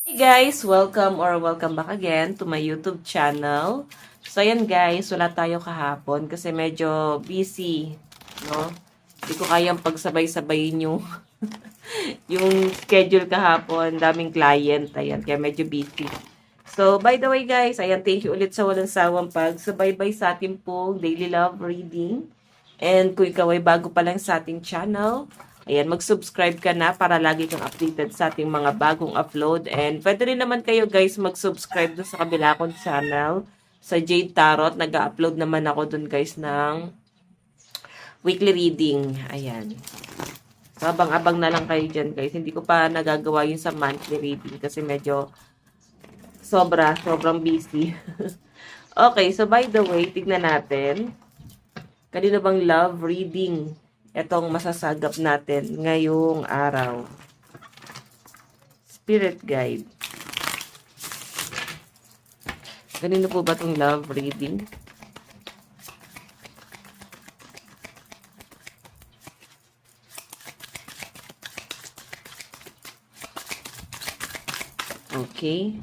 Hey guys! Welcome back again to my YouTube channel. So ayan guys, wala tayo kahapon kasi medyo busy, no? Hindi ko kayang pagsabay-sabayin yung yung schedule kahapon, daming client, ayan, kaya medyo busy. So by the way guys, ayan, thank you ulit sa walang sawang pagsubaybay sa ating pong daily love reading. And kung ikaw ay bago pa lang sa ating channel, ayan, mag-subscribe ka na para lagi kang updated sa ating mga bagong upload. And pwede rin naman kayo guys mag-subscribe doon sa kabila kong channel, sa Jade Tarot. Nag-upload naman ako doon guys ng weekly reading. Ayan. So, abang-abang na lang kayo dyan guys. Hindi ko pa nagagawa yun sa monthly reading kasi medyo sobrang busy. Okay, so by the way, tignan natin. Kanino bang love reading etong masasagap natin ngayong araw? Spirit guide. Kanino po ba itong love reading? Okay.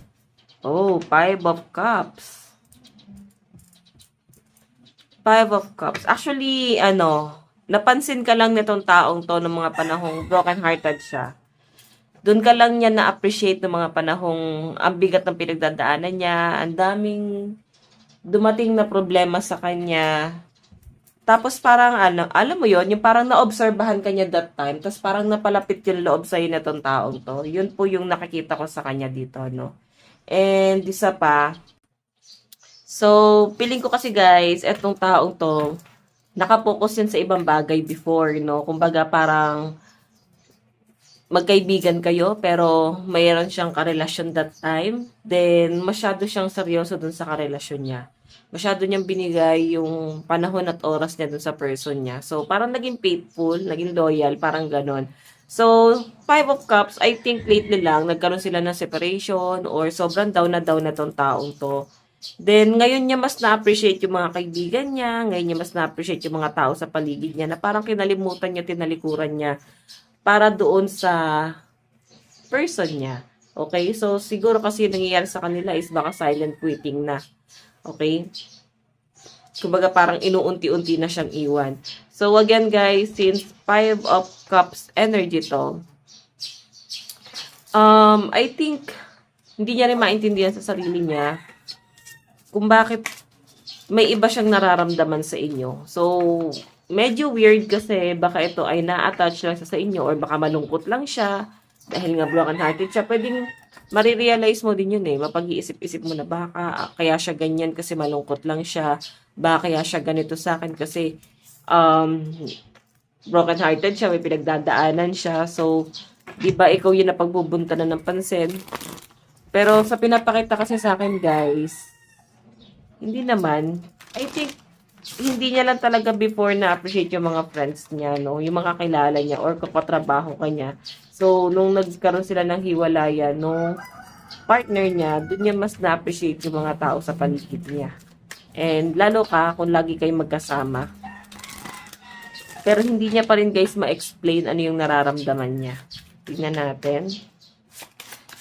Oh, Five of Cups. Five of Cups. Actually, napansin ka lang nitong taong to ng mga panahong broken-hearted siya. Doon ka lang niya na-appreciate ng mga panahong ang bigat ng pinagdadaanan niya, ang daming dumating na problema sa kanya. Tapos parang alam mo yon, yung parang naobserbahan ka niya that time, tapos parang napalapit yung loob sa'yo nitong taong to. Yun po yung nakikita ko sa kanya dito, no? And isa pa, so, feeling ko kasi guys, etong taong to, nakapokus yan sa ibang bagay before, no? Kumbaga parang magkaibigan kayo, pero mayroon siyang karelasyon that time. Then, masyado siyang seryoso dun sa karelasyon niya. Masyado niyang binigay yung panahon at oras niya dun sa person niya. So, parang naging faithful, naging loyal, parang ganon. So, Five of Cups, I think lately lang, nagkaroon sila ng separation or sobrang down na tong taong to. Then, ngayon niya mas na-appreciate yung mga kaibigan niya, ngayon niya mas na-appreciate yung mga tao sa paligid niya na parang kinalimutan niya, tinalikuran niya para doon sa person niya. Okay? So, siguro kasi yung nangyayari sa kanila is baka silent quitting na. Okay? Kumbaga parang inuunti-unti na siyang iwan. So, again guys, since Five of Cups energy to, I think, hindi niya rin maintindihan sa sarili niya kung bakit may iba siyang nararamdaman sa inyo. So, medyo weird kasi baka ito ay na-attach lang sa inyo or baka malungkot lang siya dahil nga broken-hearted siya. Pwedeng marirealize mo din yun eh. Mapag-iisip-isip mo na baka kaya siya ganyan kasi malungkot lang siya. Baka kaya siya ganito sa akin kasi broken-hearted siya, may pinagdadaanan siya. So, di ba ikaw yun na pagbubuntanan ng pansin? Pero sa pinapakita kasi sa akin guys, hindi naman. I think, hindi niya lang talaga before na-appreciate yung mga friends niya, no? Yung mga kilala niya or kapatrabaho kanya. So, nung nagkaroon sila ng hiwalayan, no, partner niya, doon niya mas na-appreciate yung mga tao sa paligid niya. And lalo ka kung lagi kayong magkasama. Pero hindi niya pa rin guys ma-explain ano yung nararamdaman niya. Tingnan natin.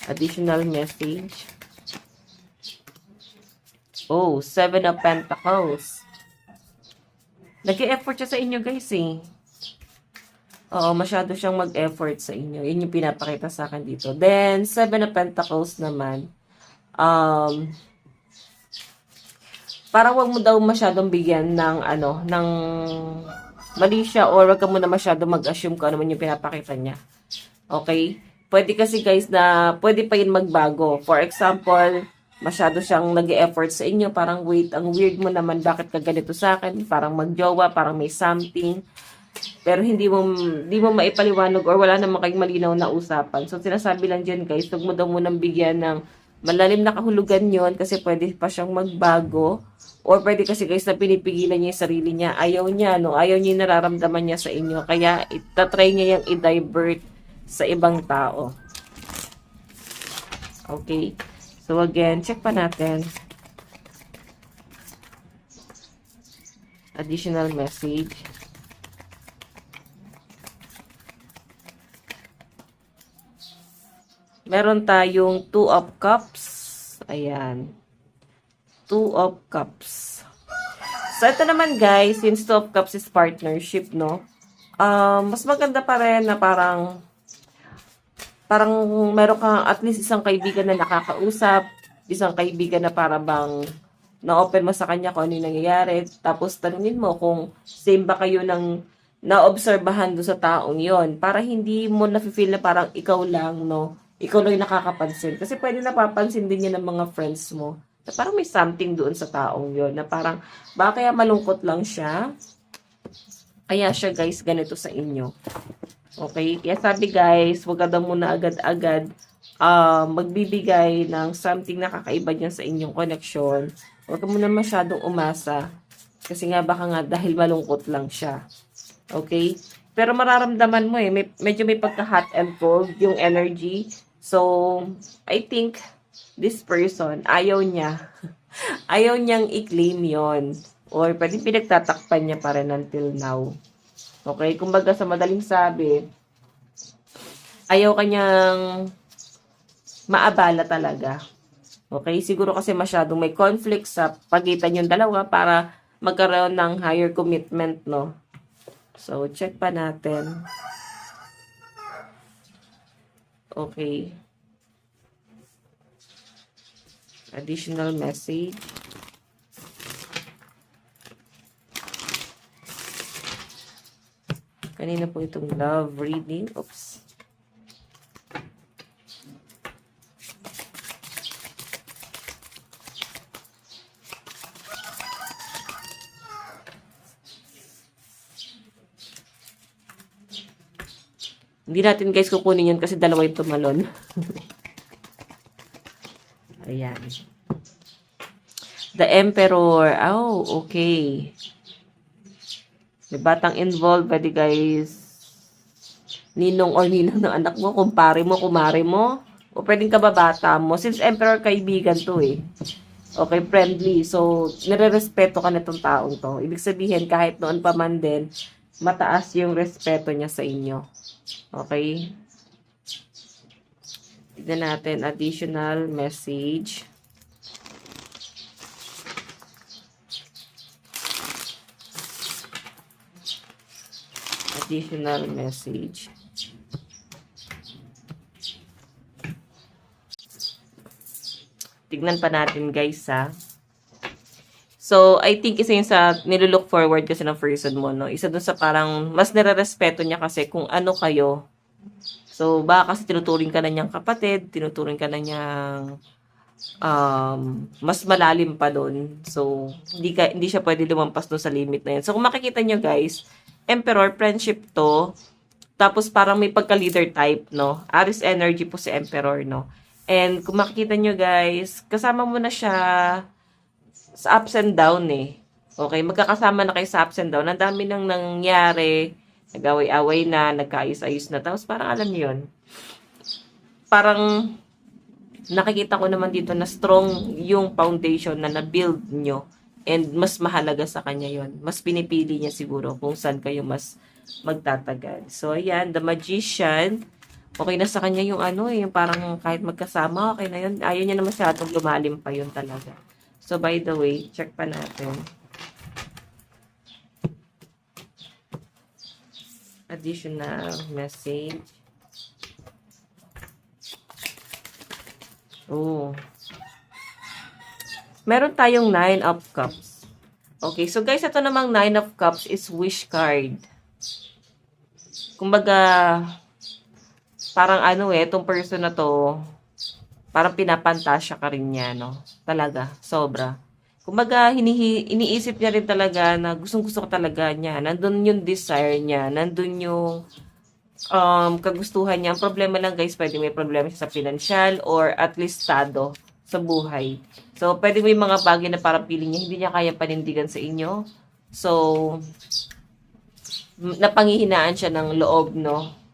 Additional message. Oh, Seven of Pentacles. Nag-e-effort siya sa inyo guys eh. Oo, masyado siyang mag-effort sa inyo. Yun yung pinapakita sa akin dito. Then, Seven of Pentacles naman. Parang wag mo daw masyadong bigyan ng ng mali siya or wag ka muna masyadong mag-assume kung ano man yung pinapakita niya. Okay? Pwede kasi guys na pwede pa yun magbago. For example, masyado siyang nag-e-effort sa inyo, parang wait, ang weird mo naman, bakit ka ganito sa akin, parang magjowa, parang may something, pero hindi mo maipaliwanag or wala namang kayong malinaw na usapan. So, sinasabi lang dyan guys, huwag mo daw munang bigyan ng malalim na kahulugan yon kasi pwede pa siyang magbago or pwede kasi guys na pinipigilan niya yung sarili niya. Ayaw niya, no? Ayaw niya yung nararamdaman niya sa inyo. Kaya, itatry niya yung i-divert sa ibang tao. Okay? So again, check pa natin. Additional message. Meron tayong Two of Cups. Ayan. Two of Cups. So, ito naman guys, since Two of Cups is partnership, no? Mas maganda pa rin na parang meron kang at least isang kaibigan na nakakausap, isang kaibigan na para bang na-open mo sa kanya kung ano yung nangyayari, tapos tanungin mo kung same ba kayo ng naobserbahan doon sa taong yon para hindi mo na-feel na parang ikaw lang, no? Ikaw lang yung nakakapansin. Kasi pwede napapansin din yan ng mga friends mo na parang may something doon sa taong yon na parang baka kaya malungkot lang siya. Kaya siya guys ganito sa inyo. Okay? Kaya sabi guys, wag ka daw muna agad-agad magbibigay ng something na kakaiba dyan sa inyong connection. Huwag ka muna masyadong umasa. Kasi nga baka nga dahil malungkot lang siya. Okay? Pero mararamdaman mo medyo may pagka-hot and cold yung energy. So, I think this person, ayaw niya. Ayaw niyang i-claim yon. Or pwede pinagtatakpan niya pa rin until now. Okay? Kumbaga sa madaling sabi, ayaw kanyang maabala talaga. Okay? Siguro kasi masyadong may conflict sa pagitan yung dalawa para magkaroon ng higher commitment, no? So, check pa natin. Okay. Additional message. Kanina po itong love reading. Oops. Hindi natin guys kukunin yun kasi dalawa yung tumalon. Ayan. The Emperor. Oh, okay. May batang involved. Pwede guys, ninong or ninang ng anak mo, kumpare mo, kumare mo, o pwedeng kababata mo. Since Emperor, kaibigan to eh. Okay, friendly. So, nire-respeto ka na itong taong to. Ibig sabihin, kahit noon pa man din, mataas yung respeto niya sa inyo. Okay? Tignan natin, additional message. Additional message. Tignan pa natin guys ha. So, I think isa yun sa nilulook forward kasi ng person mo, no? Isa dun sa parang mas nire-respeto niya kasi kung ano kayo. So, baka kasi tinuturing ka na niyang kapatid, tinuturing ka na niyang mas malalim pa dun. So, hindi siya pwede lumampas dun sa limit na yun. So, kung makikita nyo guys, Emperor, friendship to. Tapos parang may pagka-leader type, no? Aries energy po si Emperor, no? And kung makikita nyo guys, kasama mo na siya sa ups and down eh. Okay, magkakasama na kayo sa ups and down. Ang dami nang nangyari. Nag-away-away na, nagkaayos-ayos na. Tapos parang alam niyo yun. Parang nakikita ko naman dito na strong yung foundation na na-build nyo. And mas mahalaga sa kanya yon. Mas pinipili niya siguro kung saan kayo mas magtatagal. So, ayan, the Magician. Okay na sa kanya yung yung parang kahit magkasama, okay na yun. Ayaw niya na masyadong lumalim pa yun talaga. So, by the way, check pa natin. Additional message. Oh. Meron tayong 9 of Cups. Okay, so guys, ito namang 9 of Cups is wish card. Kumbaga, parang itong person na to, parang pinapantasya ka rin niya, no? Talaga, sobra. Kumbaga, iniisip niya rin talaga na gustong-gusto ko talaga niya. Nandun yung desire niya. Nandun yung kagustuhan niya. Ang problema lang guys, pwede may problema siya sa financial or at least estado sa buhay. So, pwede may mga bagay na parang piling niya, hindi niya kaya panindigan sa inyo. So, napanghihinaan siya ng loob, no?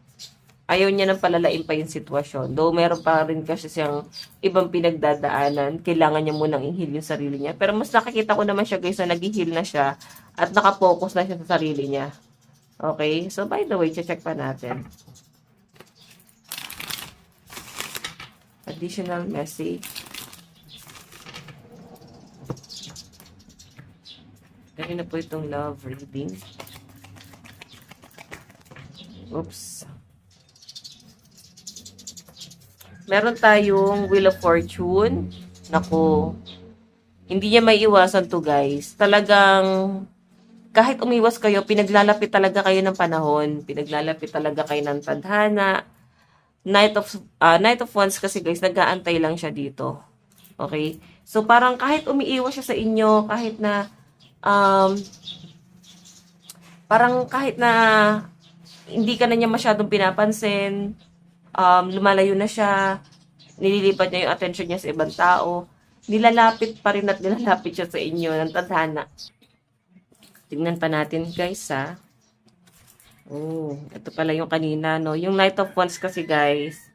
Ayaw niya nang palalain pa yung sitwasyon. Though meron pa rin kasi siyang ibang pinagdadaanan, kailangan niya munang i-heal yung sarili niya. Pero mas nakikita ko naman siya guys na nag-heal na siya at nakapokus na siya sa sarili niya. Okay? So by the way, check pa natin. Additional message. Kanina po itong love reading. Oops. Meron tayong Wheel of Fortune. Naku, hindi niya may iwasan to guys. Talagang, kahit umiwas kayo, pinaglalapit talaga kayo ng panahon. Pinaglalapit talaga kayo ng tadhana. Knight of Wands kasi guys, nag-aantay lang siya dito. Okay? So, parang kahit umiiwas siya sa inyo, kahit na, parang kahit na, hindi ka na niya masyadong pinapansin, lumalayo na siya, nililipat niya yung attention niya sa ibang tao, nilalapit pa rin at nilalapit siya sa inyo ng tadhana. Tingnan pa natin guys ha. Oh, ito pala yung kanina no. Yung Knight of Wands kasi guys,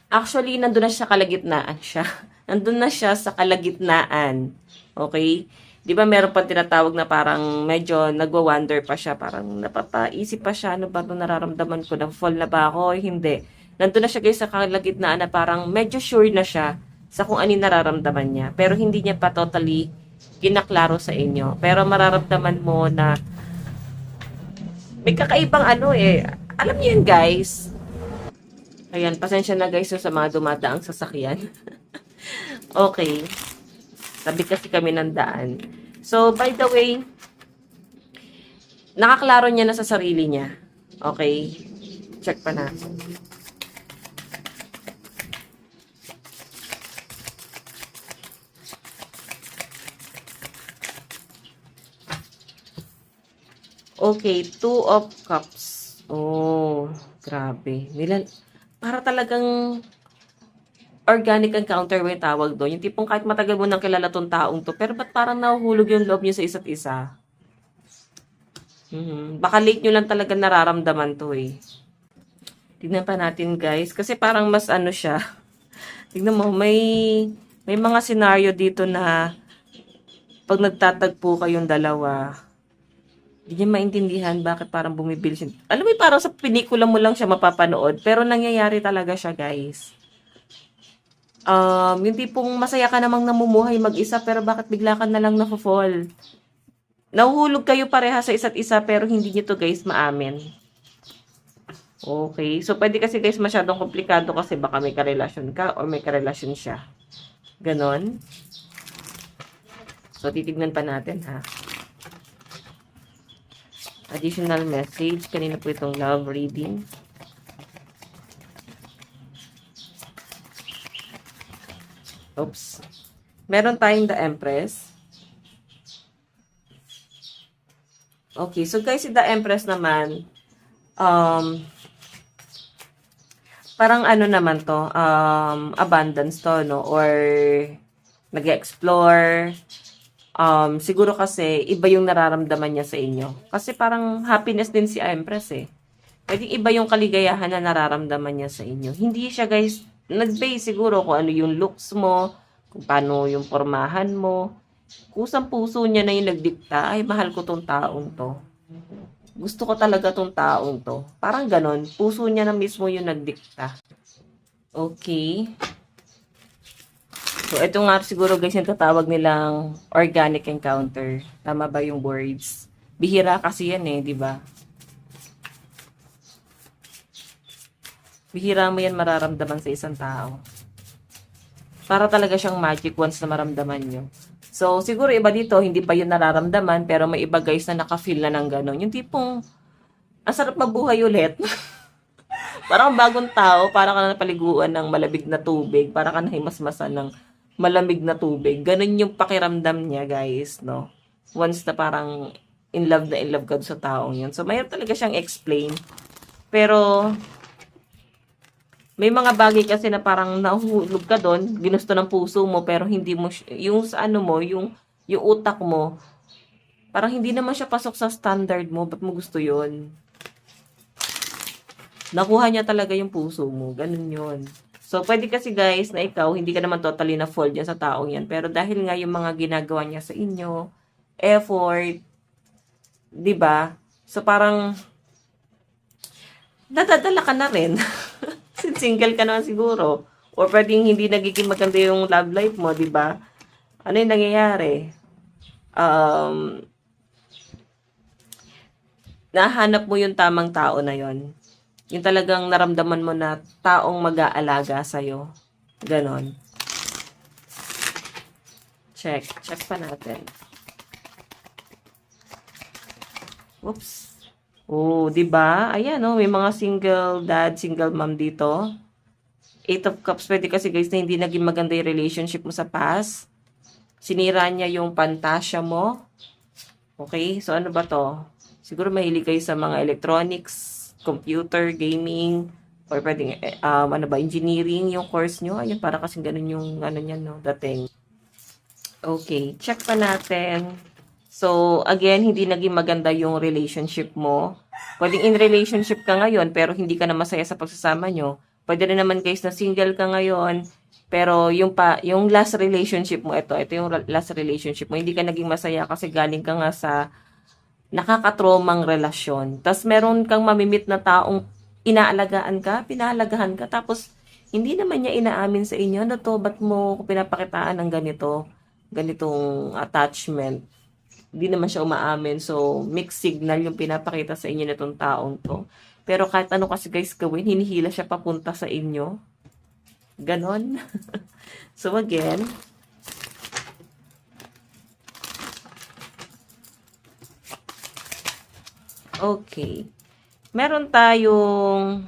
actually nandun na siya kalagitnaan siya. Nandun na siya sa kalagitnaan. Okay? Di ba meron pa tinatawag na parang medyo nagwa-wonder pa siya. Parang napapaisip pa siya, ano ba ito nararamdaman ko? Na-fall na ba ako? Hindi. Nandun na siya guys sa kalagitnaan na parang medyo sure na siya sa kung ano yung nararamdaman niya. Pero hindi niya pa totally kinaklaro sa inyo. Pero mararamdaman mo na may kakaibang ano eh. Alam niyo yun guys. Ayan, pasensya na guys sa mga dumadaang sasakyan. Okay. Sabi kasi kami ng daan. So, by the way, nakaklaro niya na sa sarili niya. Okay? Check pa natin. Okay, Two of Cups. Oh, grabe. Para talagang organic encounter yung tawag doon. Yung tipong kahit matagal mo nang kilala tong taong to, pero ba't parang nahuhulog yung loob niyo sa isa't isa? Baka late nyo lang talaga nararamdaman to eh. Tignan pa natin guys. Kasi parang mas ano siya. Tignan mo, may mga scenario dito na pag nagtatagpo kayong dalawa, hindi niya maintindihan bakit parang bumibil siya. Alam mo, parang sa pelikula mo lang siya mapapanood, pero nangyayari talaga siya guys. Yung tipong masaya ka namang namumuhay mag-isa pero bakit bigla ka na lang na-fall? Nahuhulog kayo pareha sa isa't isa pero hindi nyo to guys maamin. Okay. So, pwede kasi guys masyadong komplikado kasi baka may karelasyon ka or may karelasyon siya. Ganon. So, titignan pa natin ha. Additional message. Kanina po itong love reading. Oops. Meron tayong the Empress. Okay, so guys, si the Empress naman, parang ano naman to, abundance to, no? Or nag-explore. Siguro kasi, iba yung nararamdaman niya sa inyo. Kasi parang happiness din si Empress eh. Pwedeng iba yung kaligayahan na nararamdaman niya sa inyo. Hindi siya guys, nag-base siguro kung ano yung looks mo, kung paano yung pormahan mo. Kusang puso niya na yung nagdikta, ay mahal ko tong taong to. Gusto ko talaga tong taong to. Parang ganon, puso niya na mismo yung nagdikta. Okay. So, ito nga siguro guys yung tatawag nilang organic encounter. Tama ba yung words? Bihira kasi yan eh, di ba? Bihira mo yan mararamdaman sa isang tao. Para talaga siyang magic once na maramdaman nyo. So, siguro iba dito, hindi pa yun nararamdaman, pero may iba guys na naka-feel na ng gano'n. Yung tipong, ang sarap mabuhay ulit. Parang bagong tao, para ka na napaliguan ng malamig na tubig, para ka na himasmasan ng malamig na tubig. Ganun yung pakiramdam niya guys, no? Once na parang in love ka sa taong yun. So, mayroon talaga siyang explain. Pero, may mga bagay kasi na parang nahuhulog ka doon, ginusto ng puso mo, pero hindi mo, yung sa ano mo, yung utak mo, parang hindi naman siya pasok sa standard mo, ba't mo gusto yun? Nakuha niya talaga yung puso mo, ganun yun. So, pwede kasi guys, na ikaw, hindi ka naman totally na-fall dyan sa taong yan, pero dahil nga yung mga ginagawa niya sa inyo, effort, 'di ba? So, parang, nadadala ka na rin. Single ka naman siguro. Or pwedeng hindi nagiging maganda yung love life mo, di ba? Ano yung nangyayari? Nahanap mo yung tamang tao na yon. Yung talagang naramdaman mo na taong mag-aalaga sa'yo. Ganon. Check. Check pa natin. Oops. Oh, 'di ba? Ayan oh, may mga single dad, single mom dito. Eight of Cups, pwede kasi guys na hindi naging maganda yung relationship mo sa past. Sinira niya yung pantasya mo. Okay? So ano ba to? Siguro mahilig kayo sa mga electronics, computer, gaming, or pwedeng ano ba, engineering yung course nyo. Ayun, para kasing ganun yung ano niya, no, dating. Okay, check pa natin. So, again, hindi naging maganda yung relationship mo. Pwedeng in relationship ka ngayon, pero hindi ka na masaya sa pagsasama nyo. Pwede rin naman guys na single ka ngayon, pero yung last relationship mo, ito yung last relationship mo, hindi ka naging masaya kasi galing ka nga sa nakakatromang relasyon. Tapos meron kang mamimit na taong inaalagaan ka, pinaalagahan ka, tapos hindi naman niya inaamin sa inyo, na to, ba't mo pinapakitaan ng ganitong attachment? Hindi naman siya umaamin. So, mixed signal yung pinapakita sa inyo nitong taong to. Pero kahit ano kasi guys gawin, hinihila siya papunta sa inyo. Ganon. So, again, okay. Meron tayong,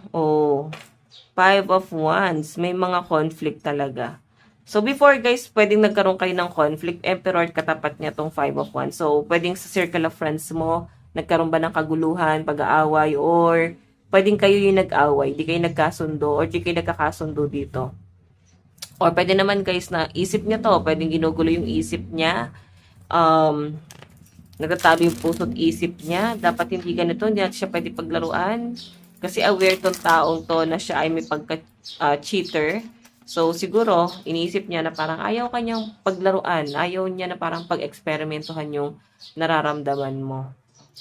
Five of Wands. May mga conflict talaga. So, before guys, pwedeng nagkaroon kayo ng conflict. Emperor, katapat niya tong Five of Wands. So, pwedeng sa circle of friends mo, nagkaroon ba ng kaguluhan, pag-aaway, or pwedeng kayo yung nag-away, di kayo nagkasundo, or di kayo nagkakasundo dito. Or pwede naman guys na isip niya to, pwedeng ginugulo yung isip niya, nagtatabi yung puso't isip niya, dapat hindi ganito, hindi natin siya pwede paglaruan. Kasi aware tong taong to na siya ay may pagka-cheater. So, siguro, iniisip niya na parang ayaw kanyang paglaruan. Ayaw niya na parang pag-eksperimentohan yung nararamdaman mo.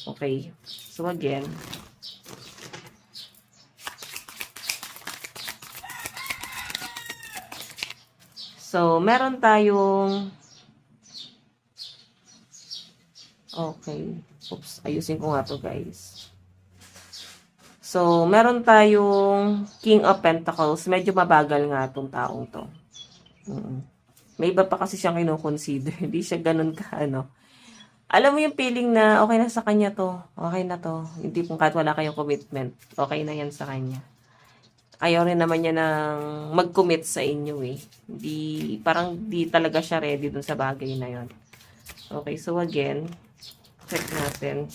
Okay. So, again. So, meron tayong okay. Oops. Ayusin ko nga to guys. So, meron tayong King of Pentacles. Medyo mabagal nga itong taong to. May iba pa kasi siyang kino-consider. Hindi siya ganun ka, ano. Alam mo yung feeling na okay na sa kanya to. Okay na to. Hindi kung kahit wala kayong commitment. Okay na yan sa kanya. Ayaw rin naman niya nang mag-commit sa inyo eh. Parang di talaga siya ready dun sa bagay na yon. Okay, so again, check natin.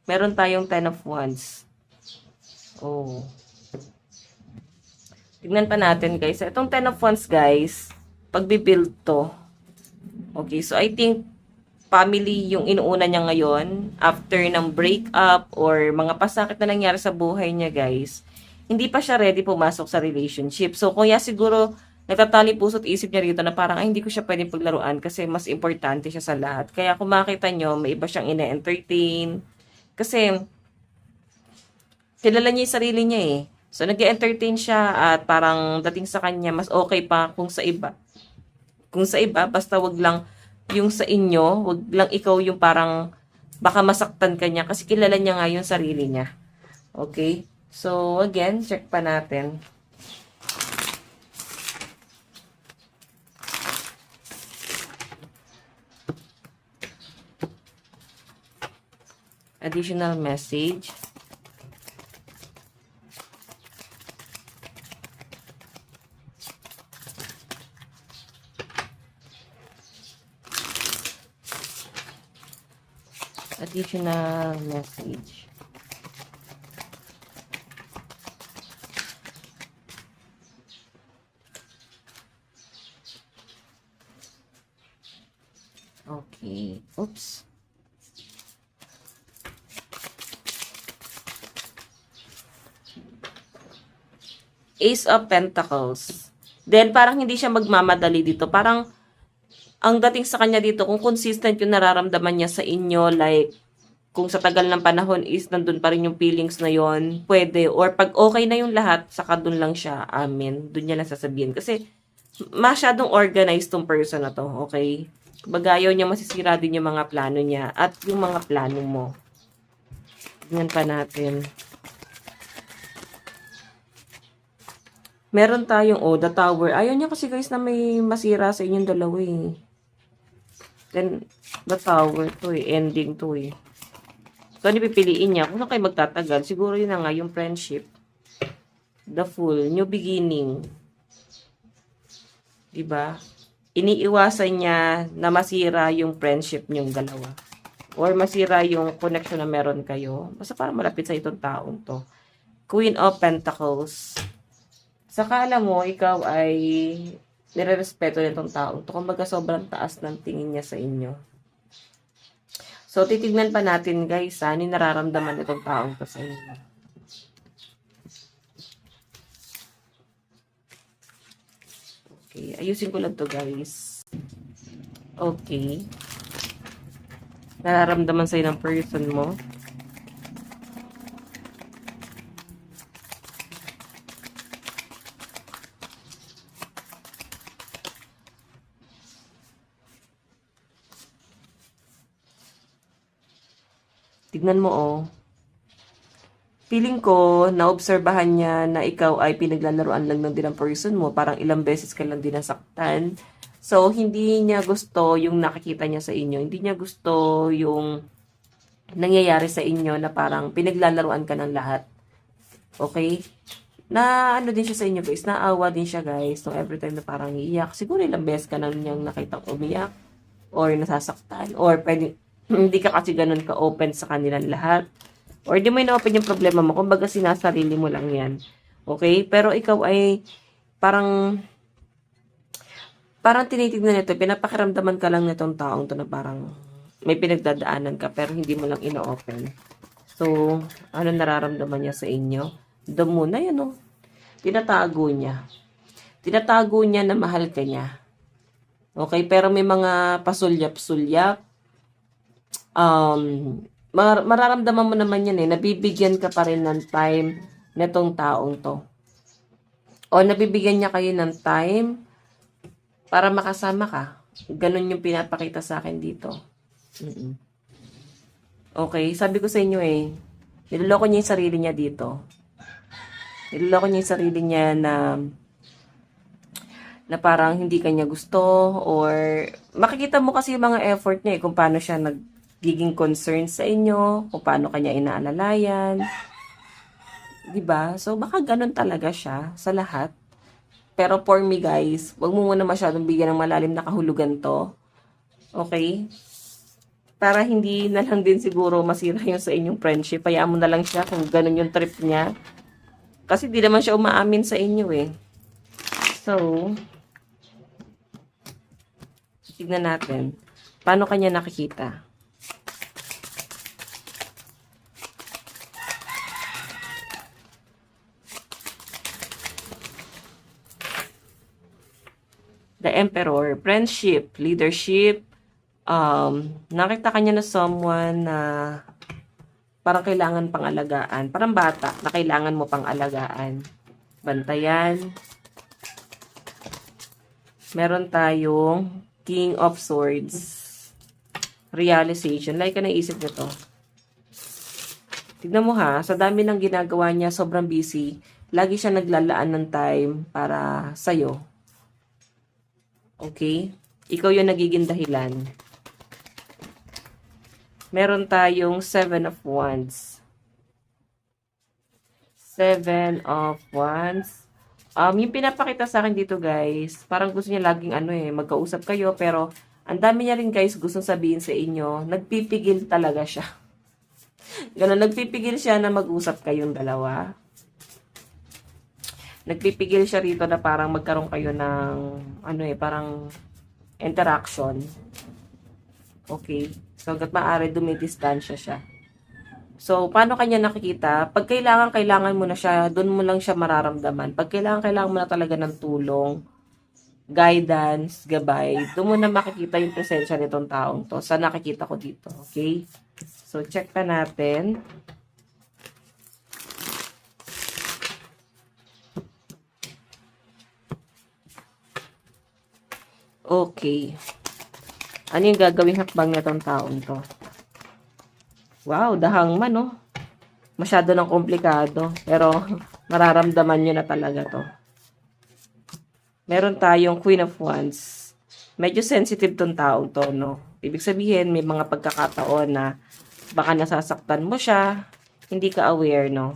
Meron tayong Ten of Wands. Oh. Tignan pa natin guys. Itong Ten of Wands guys, pagbibuild to. Okay, so I think family yung inuuna niya ngayon after ng breakup or mga pasakit na nangyari sa buhay niya guys. Hindi pa siya ready pumasok sa relationship. So kaya siguro nagtatali puso't isip niya rito na parang ay, hindi ko siya pwedeng paglaruan kasi mas importante siya sa lahat. Kaya kung makita nyo, may iba siyang ine-entertain. Kasi, kilala niya yung sarili niya eh. So, nag-entertain siya at parang dating sa kanya, mas okay pa kung sa iba. Kung sa iba, basta wag lang yung sa inyo, wag lang ikaw yung parang baka masaktan ka niya kasi kilala niya nga yung sarili niya. Okay? So, again, check pa natin. Additional message. Additional message. Okay. Oops. Ace of Pentacles. Then, parang hindi siya magmamadali dito. Parang, ang dating sa kanya dito, kung consistent yung nararamdaman niya sa inyo, like, kung sa tagal ng panahon is nandun pa rin yung feelings na yon, pwede. Or pag okay na yung lahat, saka dun lang siya, amin. Dun niya lang sasabihin. Kasi, masyadong organized tong person na to, okay? Kumbaga, ayaw niya masisira din yung mga plano niya at yung mga plano mo. Tingnan pa natin. Meron tayong, the tower. Ayaw niya kasi guys na may masira sa inyong dalawa eh. Then, the tower to eh. Ending to eh. So, ano pipiliin niya? Kung saan kayo magtatagal, siguro yun na nga, yung friendship. The Fool. New beginning. Diba? Iniiwasan niya na masira yung friendship niyong dalawa. Or masira yung connection na meron kayo. Basta para malapit sa itong taong to. Queen of Pentacles. Saka alam mo, ikaw ay nire-respeto nitong taong to. Kumbaga sobrang taas ng tingin niya sa inyo. So, titignan pa natin guys, ano yung nararamdaman nitong taong to sa inyo. Okay, ayusin ko lang to guys. Okay. Nararamdaman sa'yo ng person mo. Tignan mo oh. Feeling ko, naobserbahan niya na ikaw ay pinaglalaroan lang ng din ng person mo. Parang ilang beses ka lang din nasaktan. So, hindi niya gusto yung nakikita niya sa inyo. Hindi niya gusto yung nangyayari sa inyo na parang pinaglalaroan ka ng lahat. Okay? Na ano din siya sa inyo guys. Naawa din siya guys. So, every time na parang iiyak. Siguro ilang beses ka nang niyang nakitang umiyak. Or nasasaktan. Or pwede, hindi ka kasi ganun ka-open sa kanilang lahat. Or di mo ina-open yung problema mo. Kumbaga sinasarili mo lang yan. Okay? Pero ikaw ay parang tinitignan nito. Pinapakiramdaman ka lang nitong taong to na parang may pinagdadaanan ka pero hindi mo lang ina-open. So, ano nararamdaman niya sa inyo? The moon na yan, oh. Tinatago niya. Tinatago niya na mahal ka niya. Okay? Pero may mga pasulyap-sulyap. Mararamdaman mo naman yan eh. Nabibigyan ka pa rin ng time netong taong to. O nabibigyan niya kayo ng time para makasama ka. Ganun yung pinapakita sa akin dito. Okay, sabi ko sa inyo eh, niloloko niya yung sarili niya dito. Niloloko niya yung sarili niya na parang hindi kanya gusto or makikita mo kasi yung mga effort niya eh, kung paano siya nagiging concerned sa inyo, kung paano kanya inaalalayan. Diba? So, baka ganun talaga siya sa lahat. Pero for me guys, wag mo muna masyadong bigyan ng malalim na kahulugan to. Okay? Para hindi na lang din siguro masira yung sa inyong friendship. Hayaan mo na lang siya kung ganun yung trip niya. Kasi di naman siya umaamin sa inyo eh. So, tignan natin. Paano kanya nakikita? The Emperor, friendship, leadership, nakita kanya na someone na parang kailangan pang alagaan. Parang bata na kailangan mo pang alagaan. Bantayan. Meron tayong King of Swords. Realization. Like ka naisip nyo to. Tignan mo ha, sa dami ng ginagawa niya, sobrang busy. Lagi siya naglalaan ng time para sa'yo. Okay? Ikaw yung nagiging dahilan. Meron tayong 7 of Wands. 7 of Wands. Yung pinapakita sa akin dito guys, parang gusto niya laging magkausap kayo, pero ang dami niya rin guys gustong sabihin sa inyo, nagpipigil talaga siya. Ganun, nagpipigil siya na mag-usap kayong dalawa. Nagpipigil siya rito na parang magkaroon kayo ng, parang interaction. Okay? So, hanggat maaari, dumidistansya siya. So, paano kanya nakikita? Pag kailangan mo na siya, doon mo lang siya mararamdaman. Pag kailangan mo na talaga ng tulong, guidance, gabay, doon mo na makikita yung presensya nitong taong to. Sa nakikita ko dito, okay? So, check pa natin. Okay. Ano yung gagawing hakbang nitong taong to? Wow, dahang man, no? Masyado ng komplikado. Pero, mararamdaman nyo na talaga to. Meron tayong Queen of Wands. Medyo sensitive tong taong to, no? Ibig sabihin, may mga pagkakataon na baka nasasaktan mo siya, hindi ka aware, no?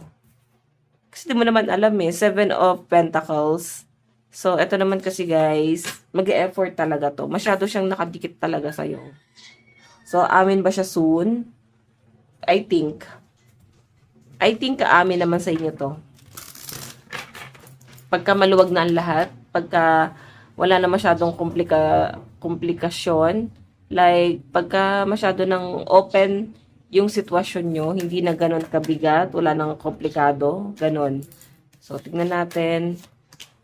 Kasi di mo naman alam eh, Seven of Pentacles. So, eto naman kasi guys, mag-e-effort talaga to. Masyado siyang nakadikit talaga sa'yo. So, amin ba siya soon? I think kaamin naman sa inyo to. Pagka maluwag na ang lahat, pagka wala na masyadong komplikasyon, like pagka masyado ng open yung sitwasyon nyo, hindi na ganun kabigat, wala nang komplikado, ganun. So, tignan natin.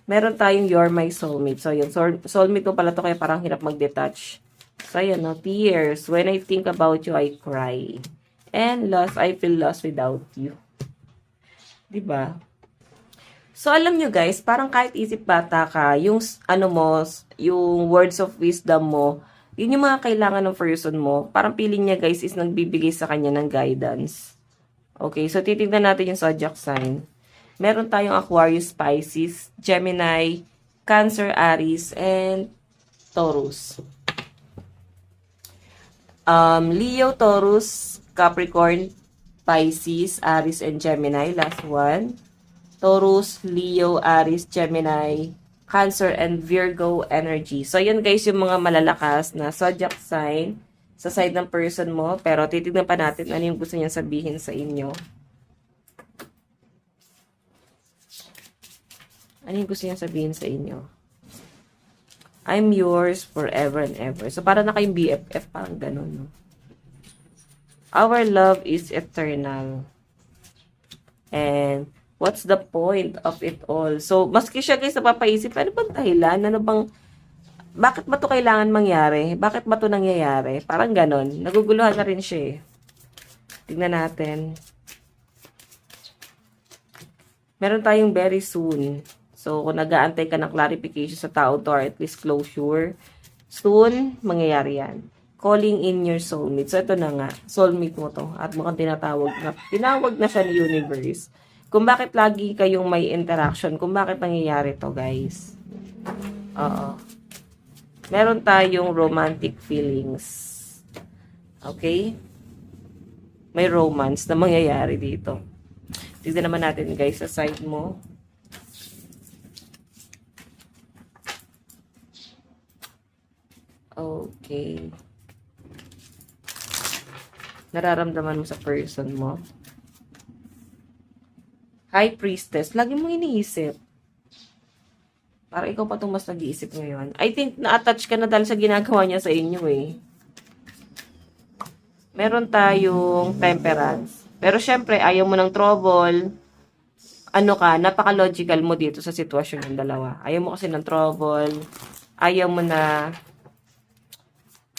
Meron tayong You're My Soulmate. So, yun. Soulmate mo pala to, kaya parang hirap mag-detach. So, ayan, no? Tears. When I think about you, I cry. And lost, I feel lost without you. Diba? So, alam nyo guys, parang kahit isip bata ka, yung ano mo, yung words of wisdom mo, yun yung mga kailangan ng person mo. Parang feeling niya guys is nagbibigay sa kanya ng guidance. Okay, so titignan natin yung zodiac sign. Meron tayong Aquarius, Pisces, Gemini, Cancer, Aries, and Taurus. Leo, Taurus, Capricorn, Pisces, Aries, and Gemini. Last one. Taurus, Leo, Aries, Gemini, Cancer, and Virgo energy. So, yun guys yung mga malalakas na zodiac sign sa side ng person mo. Pero, titignan pa natin ano yung gusto niyang sabihin sa inyo. Ano yung gusto niyang sabihin sa inyo? I'm yours forever and ever. So, para na kayong BFF, parang ganun, no? Our love is eternal. And, what's the point of it all? So, maski siya guys napapaisip, ano bang dahilan? Ano bang, bakit ba to kailangan mangyari? Bakit ba to nangyayari? Parang ganon. Naguguluhan na rin siya eh. Tingnan natin. Meron tayong very soon. So, kung nag-aantay ka ng clarification sa tao to or at least closure, soon, mangyayari yan. Calling in your soulmate. So, ito na nga. Soulmate mo to. At mukhang tinawag na siya ni universe. Kung bakit lagi kayong may interaction, kung bakit nangyayari to, guys. Oo. Meron tayong romantic feelings. Okay? May romance na mangyayari dito. Tignan naman natin, guys, sa side mo. Okay. Nararamdaman mo sa person mo. High Priestess. Lagi mong iniisip. Para ikaw pa itong mas nag-iisip ngayon. I think na-attach ka na dahil sa ginagawa niya sa inyo eh. Meron tayong Temperance. Pero syempre, ayaw mo ng trouble. Ano ka, napaka-logical mo dito sa sitwasyon ng dalawa. Ayaw mo kasi ng trouble. Ayaw mo na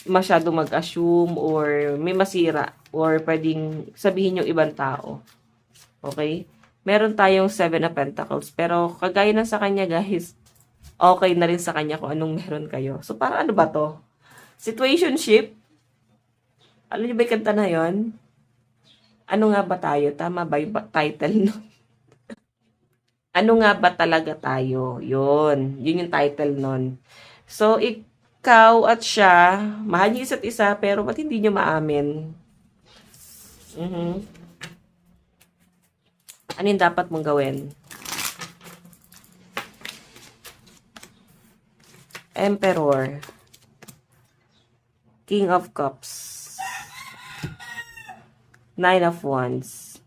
masyado mag-assume or may masira or pwedeng sabihin yung ibang tao. Okay? Meron tayong Seven of Pentacles. Pero kagaya ng sa kanya guys, okay na rin sa kanya kung anong meron kayo. So parang ano ba to? Situationship? Alam niyo ba yung kanta na yun? Ano nga ba tayo? Tama ba yung title nun? Ano nga ba talaga tayo? Yun. Yun yung title nun. So, ikaw at siya, mahal niyo isa't isa, pero ba't hindi niyo maamin? Ano yung dapat mong gawin? Emperor. King of Cups. Nine of Wands.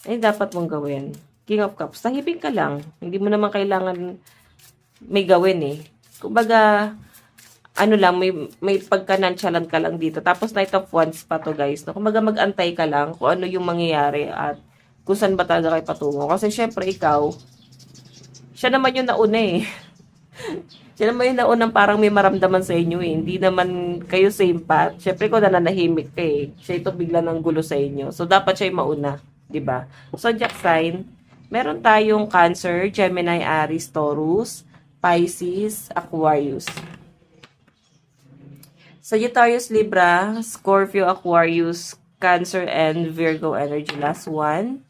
Ano yung dapat mong gawin? King of Cups. Tahimik ka lang. Hindi mo naman kailangan may gawin eh. Kumbaga, ano lang, may pagka-nonchalant ka lang dito. Tapos Knight of Wands pa to guys. No? Kumbaga mag-antay ka lang kung ano yung mangyayari at kung saan ba talaga kayo patungo. Kasi syempre ikaw, siya naman yung nauna eh. Siya naman yung naunang parang may maramdaman sa inyo eh. Hindi naman kayo same path. Siyempre ko nananahimik ka eh. Siya ito bigla ng gulo sa inyo. So, dapat siya yung mauna. 'Di ba? Zodiac sign, meron tayong Cancer, Gemini, Aries, Taurus, Pisces, Aquarius. Sagittarius, Libra, Scorpio, Aquarius, Cancer, and Virgo energy. Last one.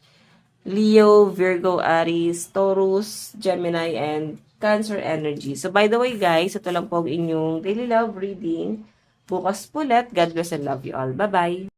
Leo, Virgo, Aries, Taurus, Gemini, and Cancer energy. So, by the way, guys, ito lang po ang inyong daily love reading. Bukas po ulit. God bless and love you all. Bye-bye!